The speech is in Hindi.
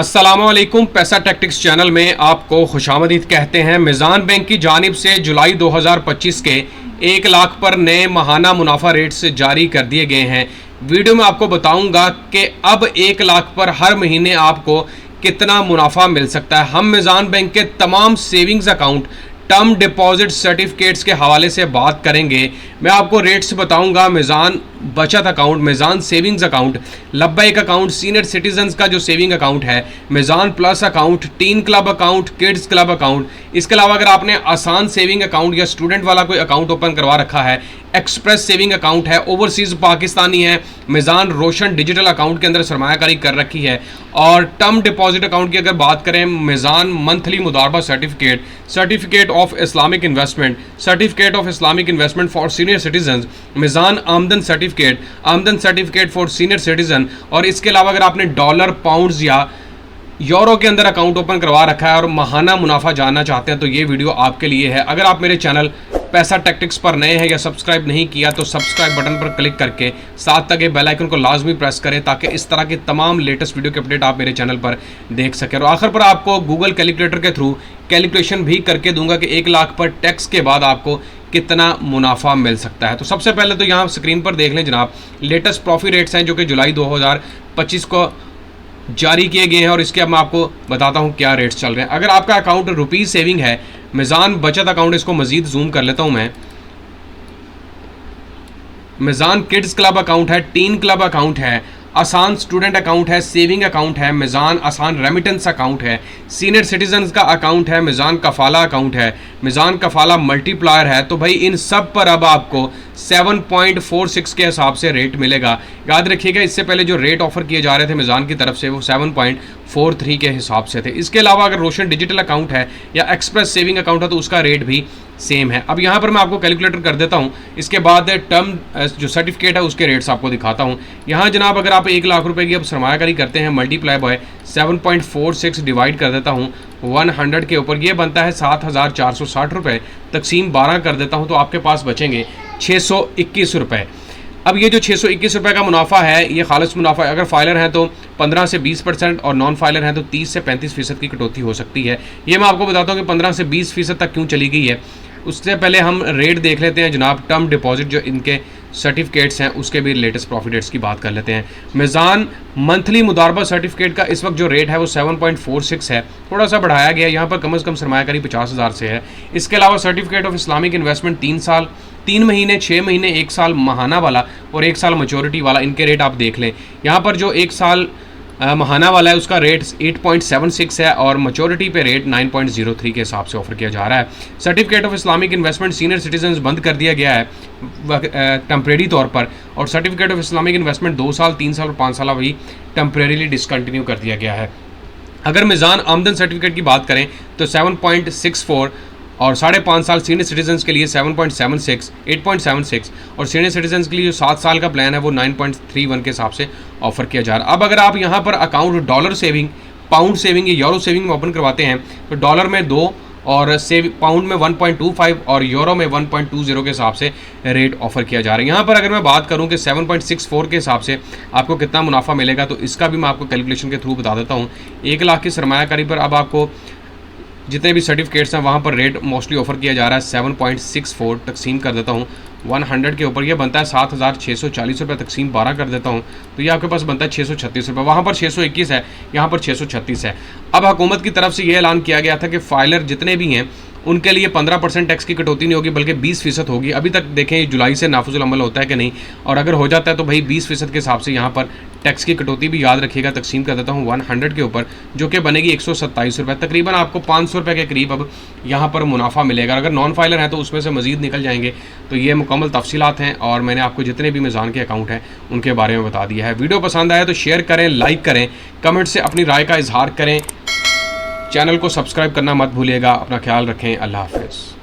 अस्सलामुअलैकुम। पैसा टैक्टिक्स चैनल में आपको खुशामदीद कहते हैं। मिज़ान बैंक की जानिब से जुलाई 2025 के 1 लाख पर नए माहाना मुनाफा रेट्स जारी कर दिए गए हैं। वीडियो में आपको बताऊंगा कि अब 1 लाख पर हर महीने आपको कितना मुनाफा मिल सकता है। हम मिज़ान बैंक के तमाम savings account, term deposit certificates के हवाले से बात करेंगे। मैं आपको रेट्स बताऊंगा। मिज़ान बचत अकाउंट, मिज़ान सेविंग्स अकाउंट, लब्बैक अकाउंट, सीनियर सिटीजन्स का जो सेविंग अकाउंट है, Meezan plus account, tin club account, kids club account. इसके अलावा अगर आपने आसान सेविंग अकाउंट या स्टूडेंट वाला कोई अकाउंट ओपन करवा रखा है, एक्सप्रेस सेविंग अकाउंट है, ओवरसीज़ पाकिस्तानी है, मिज़ान रोशन डिजिटल अकाउंट के अंदर सरमायाकारी कर रखी है, और टर्म डिपॉजिट अकाउंट की अगर बात करें, मिज़ान मंथली मुदारबा certificate, certificate of Islamic investment, certificate of Islamic investment for senior citizen, Meezan आमदन सर्टिफिकेट फॉर सीनियर सिटीजन। और इसके अलावा अगर आपने डॉलर, पाउंड्स या यूरो के अंदर अकाउंट ओपन करवा रखा है और माहाना मुनाफा जानना चाहते हैं तो ये वीडियो आपके लिए है। अगर आप मेरे चैनल पैसा टैक्टिक्स पर नए हैं या सब्सक्राइब नहीं किया तो सब्सक्राइब बटन पर क्लिक करके साथ तक बेल आइकन को लाजमी प्रेस करें ताकि इस तरह के तमाम लेटेस्ट वीडियो के अपडेट आप मेरे चैनल पर देख सकें। और आखिर पर आपको गूगल कैलकुलेटर के थ्रू कैलकुलेशन भी करके दूंगा कि 1 लाख पर टैक्स के बाद आपको कितना मुनाफा मिल सकता है। तो सबसे पहले तो यहाँ स्क्रीन पर देख लें जनाब, लेटेस्ट प्रॉफिट रेट्स हैं जो कि जुलाई 2025 को जारी किए गए हैं और इसके अब मैं आपको बताता हूं क्या रेट्स चल रहे हैं। अगर आपका अकाउंट रुपीज़ सेविंग है, मिज़ान बचत अकाउंट, इसको मजीद जूम कर लेता हूं मैं, मिज़ान किड्स क्लब अकाउंट है, टीन क्लब अकाउंट है, आसान स्टूडेंट अकाउंट है, सेविंग अकाउंट है, मिज़ान आसान रेमिटेंस अकाउंट है, सीनियर सिटीजन्स का अकाउंट है, मिज़ान कफ़ाला अकाउंट है, मिज़ान कफ़ाला मल्टीप्लायर है। तो भाई इन सब पर अब आपको 7.46 के हिसाब से रेट मिलेगा। याद रखिएगा इससे पहले जो रेट ऑफर किए जा रहे थे मिज़ान की तरफ से वो 7.43 के हिसाब से थे। इसके अलावा अगर रोशन डिजिटल अकाउंट है या एक्सप्रेस सेविंग अकाउंट है तो उसका रेट भी सेम है। अब यहाँ पर मैं आपको कैलकुलेटर कर देता हूँ, इसके बाद टर्म जो सर्टिफिकेट है उसके रेट्स आपको दिखाता हूँ। यहाँ जनाब अगर आप 1 लाख रुपए की अब सरमायाकारी करते हैं, मल्टीप्लाई बाय 7.46 डिवाइड कर देता हूँ 100 के ऊपर, ये बनता है 7,460 रुपये, तकसीम 12 कर देता हूँ तो आपके पास बचेंगे 621 रुपये। अब ये जो 621 रुपये का मुनाफा है ये खालिस मुनाफा है। अगर फाइलर हैं तो 15 से 20% और नॉन फाइलर हैं तो 30 से 35% की कटौती हो सकती है। ये मैं आपको बताता हूँ कि 15 से 20% तक क्यों चली गई है। उससे पहले हम रेट देख लेते हैं जनाब। टर्म डिपॉजिट जो इनके सर्टिफिकेट्स हैं उसके भी लेटेस्ट प्रॉफिट रेट्स की बात कर लेते हैं। मिज़ान मंथली मुदारबा सर्टिफिकेट का इस वक्त जो रेट है वो 7.46 है, थोड़ा सा बढ़ाया गया है। यहाँ पर कम से कम सरमायाकारी 50,000 से है। इसके अलावा सर्टिफिकेट ऑफ इस्लामिक इन्वेस्टमेंट 3 साल, 3 महीने, 6 महीने, 1 साल महाना वाला और 1 साल मैच्योरिटी वाला, इनके रेट आप देख लें। यहाँ पर जो 1 साल महाना वाला है उसका रेट 8.76 है और मैच्योरिटी पे रेट 9.03 के हिसाब से ऑफर किया जा रहा है। Certificate of Islamic investment senior citizens बंद कर दिया गया है टेम्परेरी तौर पर, और सर्टिफिकेट ऑफ इस्लामिक इन्वेस्टमेंट 2 साल, 3 साल और 5 साल वही टेम्परेरीली डिसकंटिन्यू कर दिया गया है। अगर मिज़ान आमदन सर्टिफिकेट की बात करें तो 7.64 और 5.5 साल सीनियर सिटीजन्स के लिए 7.76, 8.76 और सीनियर सिटीजन्स के लिए जो 7 साल का प्लान है वो 9.31 के हिसाब से ऑफर किया जा रहा है। अब अगर आप यहाँ पर account dollar saving, pound saving या यूरो सेविंग में ओपन करवाते हैं तो डॉलर में 2 और पाउंड में 1.25 और यूरो में 1.20 के हिसाब से रेट ऑफर किया जा रहा है। यहाँ पर अगर मैं बात करूँ कि 7.64 के हिसाब से आपको कितना मुनाफा मिलेगा तो इसका भी मैं आपको कैलकुलेशन के थ्रू बता देता हूँ। 1 लाख की सरमायाकारी पर अब आपको जितने भी सर्टिफिकेट्स हैं वहाँ पर रेट मोस्टली ऑफर किया जा रहा है 7.64, तकसीम कर देता हूँ 100 के ऊपर, ये बनता है 7,640 रुपये, तकसीम 12 कर देता हूँ तो ये आपके पास बनता है 636 रुपये। वहाँ पर 621 है, यहाँ पर 636 है। अब हुकूमत की तरफ से ये ऐलान किया गया था कि फाइलर जितने भी हैं उनके लिए 15% टैक्स की कटौती नहीं होगी बल्कि 20% होगी। अभी तक देखें जुलाई से नाफिजुल अमल होता है कि नहीं, और अगर हो जाता है तो भाई 20% के हिसाब से यहाँ पर टैक्स की कटौती भी याद रखिएगा। तकसीम कर देता हूँ 100 के ऊपर जो कि बनेगी 127 रुपये, तकरीबन आपको 500 रुपये के करीब अब यहाँ पर मुनाफा मिलेगा। अगर नॉन फाइलर हैं तो उसमें से मजीद निकल जाएंगे। तो ये मुकम्मल तफसीलात हैं और मैंने आपको जितने भी मिज़ान के अकाउंट हैं उनके बारे में बता दिया है। वीडियो पसंद आया तो शेयर करें, लाइक करें, कमेंट से अपनी राय का इजहार करें, चैनल को सब्सक्राइब करना मत भूलिएगा। अपना ख्याल रखें। अल्लाह हाफ़िज़।